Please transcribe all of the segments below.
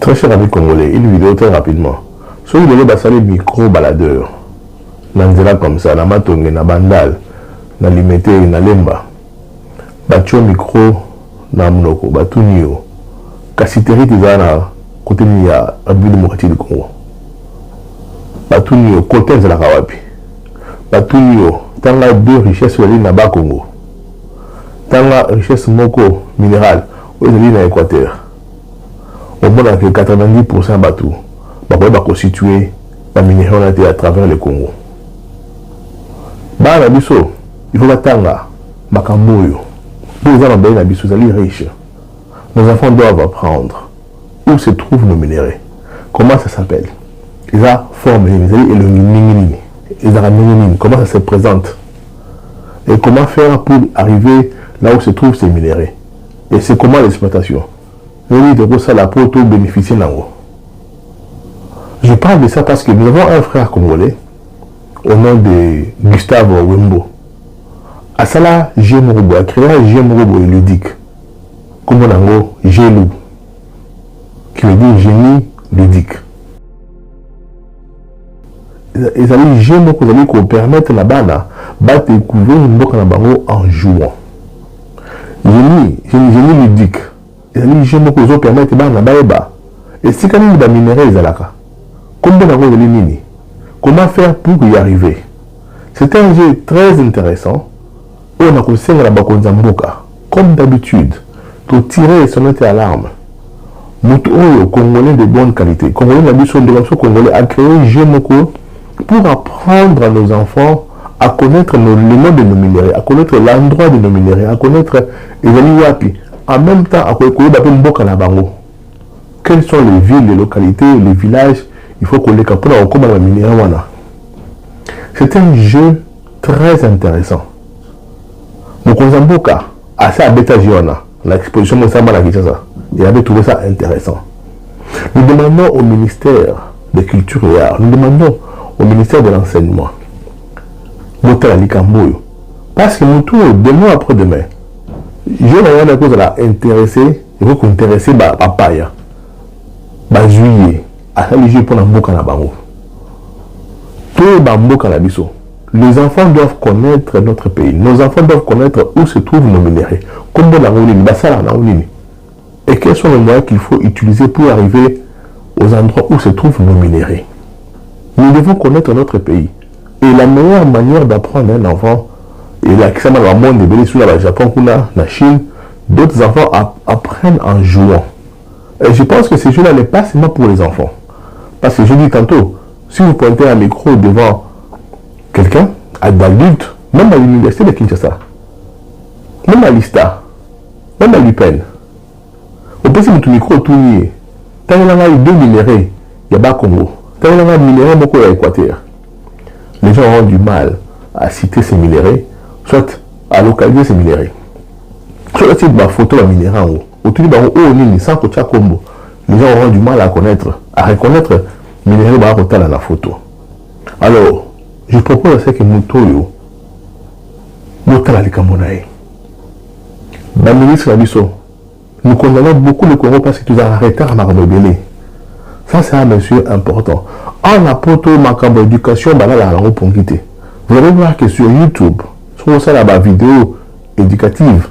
Très cher ami congolais, une vidéo très rapidement. Sur une vidéo, basali micro-baladeur. Nanzela comme ça, na matonge, na bandal, na limité, na lemba. Batio micro, na mnoko, batunio. Kasiteri tizana, côté ni ya République démocratique du Congo. Batunio, côté de la Kawapi. Batunio, tanga deux richesses sur l'île na bas Congo. Tanga richesse moko minérale, aux îles na Équateur. Au moins que 90% bateau, va constituer la minéralité à travers le Congo. Bah, il faut attendre Makamboyo. Pour les gens de Bisso, ils sont riches. Nos enfants doivent apprendre où se trouvent nos minéraux. Comment ça s'appelle? Ils ont formé, comment ça se présente? Et comment faire pour arriver là où se trouvent ces minéraux? Et c'est comment l'exploitation? Je parle de ça parce que nous avons un frère congolais au nom de Gustave Wembo. Asala Gémorobo a créé un Gémorobo ludique. Comme on a dit Gélou, qui veut dire génie ludique. Les amis Gémorobo qui permettent la bana de découvrir une boîte en jouant. Génie ludique. Les amis Gémorobo permettent la bana et si quand même des minéraux comment faire pour y arriver? C'est un jeu très intéressant où on a conseillé la Bakonzamboka. Comme d'habitude, pour tirer sonnette alarme. Nous Congolais de bonne qualité. Congolais Congolais a créé un jeu pour apprendre à nos enfants à connaître le nom de nos minéraux, à connaître l'endroit de nos minéraux, à connaître les wapi. En même temps, à connaître Mboka na bango. Quelles sont les villes, les localités, les villages? Il faut qu'on les capte comme la minérale. C'est un jeu très intéressant. Mokonzamboka, assez à Betagiona, l'exposition de Samba Kinshasa, il avait trouvé ça intéressant. Nous demandons au ministère de Culture et Arts, nous demandons au ministère de l'Enseignement, parce que nous tous, demain après-demain, je n'ai pas à intéresser, il faut qu'on intéresse à Paya, à juillet. Les enfants doivent connaître notre pays. Nos enfants doivent connaître où se trouvent nos minéraux. Et quels sont les moyens qu'il faut utiliser pour arriver aux endroits où se trouvent nos minéraux. Nous devons connaître notre pays. Et la meilleure manière d'apprendre un enfant, et là, qui dans le monde de sur le Japon, la Chine, d'autres enfants apprennent en jouant. Et je pense que ce jeu-là n'est pas seulement pour les enfants. Parce que je dis tantôt, si vous pointez un micro devant quelqu'un, d'adulte, même à l'université de Kinshasa, même à l'ISTA, même à l'UPEN, on peut dire que micro tout lié. Tant qu'il y a deux minéraux, il y a pas Congo. Tant qu'il y a minéraux, beaucoup à Équateur. Les gens ont du mal à citer ces minéraux, soit à localiser ces minéraux. Soit à titre de photo à minéraux, autour de haut, sans que tu aies combo. Les gens auront du mal à reconnaître minéraux dans la photo. Alors, je propose à ce que nous toyo, nous ministre nous condamnons beaucoup le Congo parce que nous avons arrêté à Marmobélé. Ça, c'est un monsieur important. En apportant ma éducation, vous allez voir que sur YouTube, sur ça, la vidéo éducative,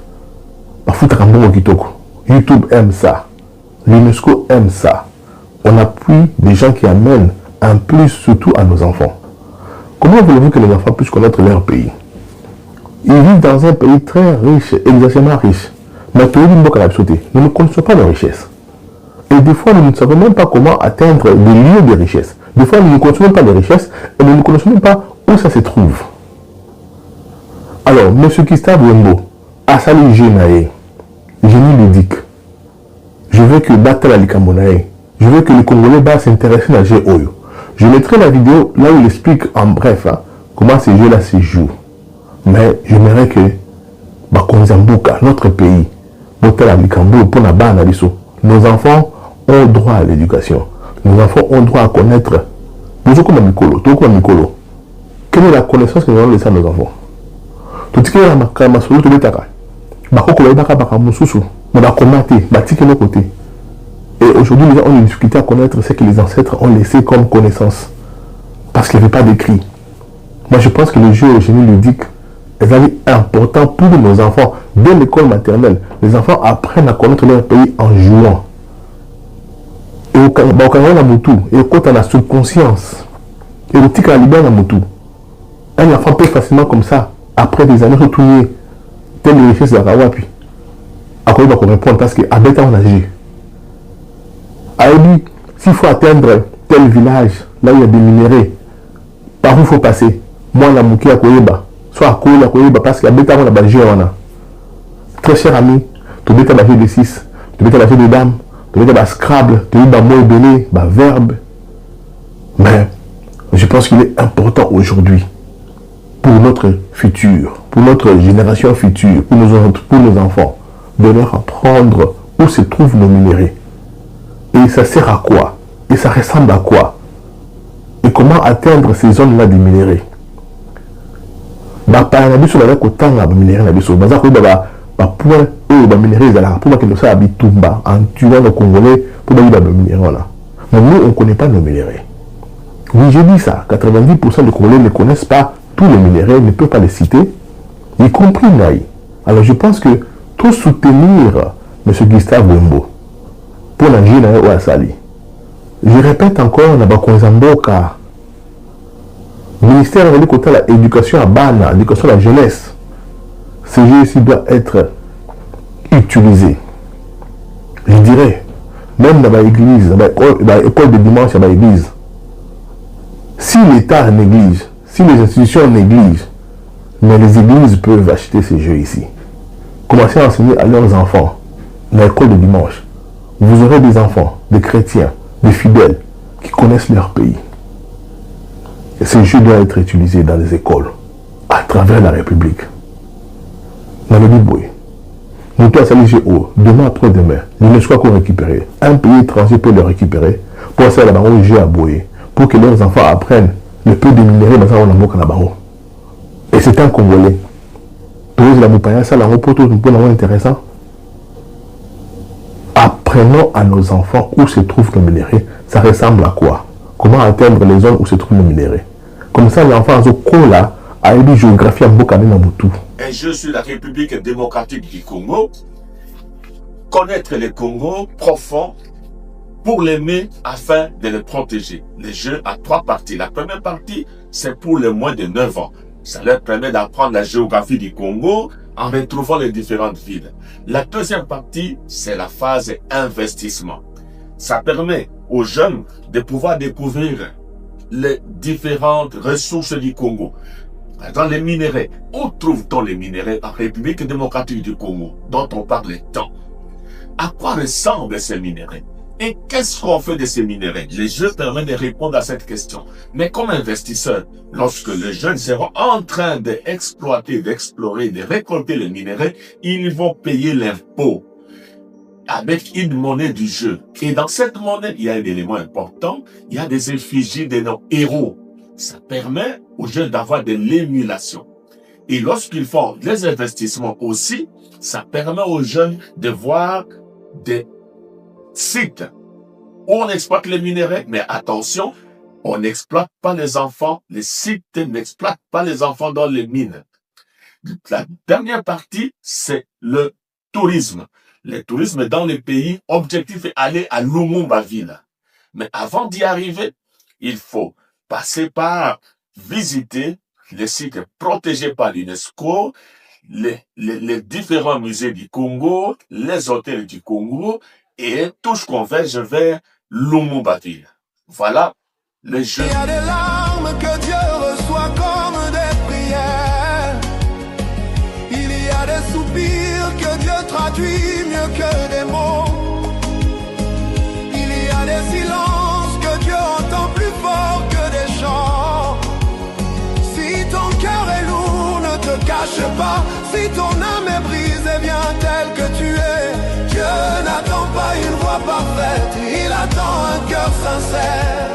YouTube aime ça. L'UNESCO aime ça. On appuie des gens qui amènent un plus surtout à nos enfants. Comment voulez-vous que les enfants puissent connaître leur pays? Ils vivent dans un pays très riche, exactement riche. Mais nous ne connaissons pas nos richesses. Et des fois, nous ne savons même pas comment atteindre des lieux de richesse. Des fois, nous ne connaissons même pas les richesses et nous ne connaissons même pas où ça se trouve. Alors, M. Gustave Wembo, Asali Genae, génie ludique. Je veux que Batala Likamonae, je veux que les Congolais s'intéressent à jeu Oyo. Je mettrai la vidéo là où il explique en bref comment ces jeux-là se jouent. Mais j'aimerais que Bakonzamboka, notre pays, Batala Likambo, pour la bana nos enfants ont droit à l'éducation. Nos enfants ont droit à connaître. Nous sommes comme Mikolo, tout comme Mikolo. Quelle est la connaissance que nous allons laisser à nos enfants? Tout ce qui est ma solo, tout le temps. Bakoko Baka Mususu, Bakomate, Batike no côté. Et aujourd'hui, les gens ont une difficulté à connaître ce que les ancêtres ont laissé comme connaissance. Parce qu'il n'y avait pas d'écrit. Moi, je pense que le jeu au génie ludique est important pour nos enfants. Dès l'école maternelle, les enfants apprennent à connaître leur pays en jouant. Et au Canada, on a tout. Et quand on a subconscience, et au tic à libérer, on a tout. Un enfant peut facilement comme ça, après des années, retourner telle richesse de la Kawa, puis après, il va répondre parce qu'à bêta, on a agi. Aïe, s'il faut atteindre tel village, là où il y a des minéraux, par où il faut passer? Moi, la mouki à Koyeba, soit à Koyeba, parce qu'à bêta, on a bagé, on a. Très cher ami, tu bêta bagé de 6, tu bêta bagé de dames, tu bêta bagé Scrabble, tu bêta bagé belé, verbe. Mais je pense qu'il est important aujourd'hui, pour notre futur, pour notre génération future, pour nos enfants, de leur apprendre où se trouvent nos minéraux. Et ça sert à quoi? Et ça ressemble à quoi? Et comment atteindre ces zones-là des minéraux? Par exemple, sur la côte de minéraux, point où les minéraux sont pour que nous soyons en tuant les Congolais pour les minéraux là. Mais nous, on ne connaît pas nos minéraux. Oui, j'ai dit ça. 90% des Congolais ne connaissent pas tous les minéraux, ne peuvent pas les citer, y compris Naï. Alors je pense que tout soutenir M. Gustave Wembo pour la Gina ou Asali. Je répète encore, Nabakonzamboka, ministère de l'éducation à Bana, l'éducation à la jeunesse, ce jeu ici doit être utilisé. Je dirais, même dans l'église, dans l'école de dimanche, dans l'église, si l'État néglige, si les institutions négligent, mais les églises peuvent acheter ces jeux ici. Commencez à enseigner à leurs enfants dans l'école de dimanche. Vous aurez des enfants, des chrétiens, des fidèles qui connaissent leur pays. Et ces jeux doivent être utilisés dans les écoles, à travers la République. Dans le Liboué, nous tous à Saligéo, demain après-demain, l'UNESCO qu'on récupérer. Un pays étranger peut le récupérer pour faire la barreau jeu à Boé, pour que leurs enfants apprennent le peu de minéraux dans la Mboka na barreau. Et c'est un Congolais. Tous la Moupaya, ça la repose tout pour intéressant. Apprenons à nos enfants où se trouvent les minéraux. Ça ressemble à quoi? Comment atteindre les zones où se trouvent les minéraux? Comme ça, l'enfant a une géographie en Mboka na Moutou. Un jeu sur la République démocratique du Congo. Connaître le Congo profond pour l'aimer afin de le protéger. Le jeu a 3 parties. La première partie, c'est pour les moins de 9 ans. Ça leur permet d'apprendre la géographie du Congo en retrouvant les différentes villes. La deuxième partie, c'est la phase investissement. Ça permet aux jeunes de pouvoir découvrir les différentes ressources du Congo. Dans les minéraux, où trouve-t-on les minéraux en République démocratique du Congo, dont on parle tant? À quoi ressemblent ces minéraux? Et qu'est-ce qu'on fait de ces minéraux? Les jeux permettent de répondre à cette question. Mais comme investisseurs, lorsque les jeunes seront en train d'exploiter, d'explorer, de récolter les minéraux, ils vont payer l'impôt avec une monnaie du jeu. Et dans cette monnaie, il y a un élément important, il y a des effigies de nos héros. Ça permet aux jeunes d'avoir de l'émulation. Et lorsqu'ils font des investissements aussi, ça permet aux jeunes de voir des sites où on exploite les minéraux, mais attention, on n'exploite pas les enfants, les sites n'exploitent pas les enfants dans les mines. La dernière partie, c'est le tourisme. Le tourisme dans les pays, objectif est aller à Lumumba-Ville. Mais avant d'y arriver, il faut passer par visiter les sites protégés par l'UNESCO, les différents musées du Congo, les hôtels du Congo, et tout ce converge vers Lumumba-Ville. Voilà le jeu. Il y a des larmes que Dieu reçoit comme des prières. Il y a des soupirs que Dieu traduit mieux que des mots. Il y a des silences que Dieu entend plus fort que des chants. Si ton cœur est lourd, ne te cache pas. Si ton âme est brisée, viens tel que tu es. Dieu n'attend pas une voix parfaite, il attend un cœur sincère.